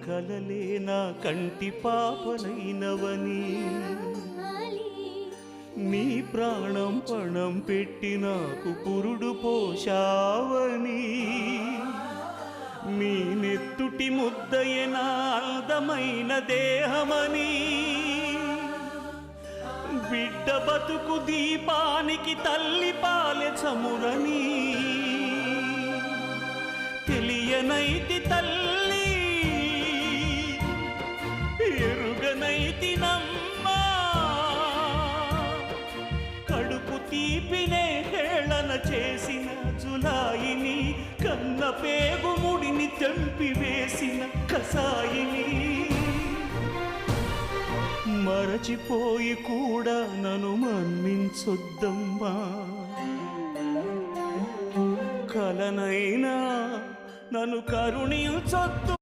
కలలే నా కంటి పాపనైనవని నీ ప్రాణం పణం పెట్టి నాకు పురుడు పోషావని నీ నెత్తుటి ముద్దయే నా అందమైన దేహమని బిడ్డ బతుకు దీపానికి తల్లి పాలె చమురని తెలియనైతి తల్లి ఎరుగనైతి నమ్మా కడుపు తీపినే హేళన చేసిన జులాయిని కన్న పేగు ముడిని తెంపి వేసిన కసాయిని మరచిపోయి కూడా నన్ను మన్నించొద్దమ్మా కలనైనా నన్ను కరుణించొద్దు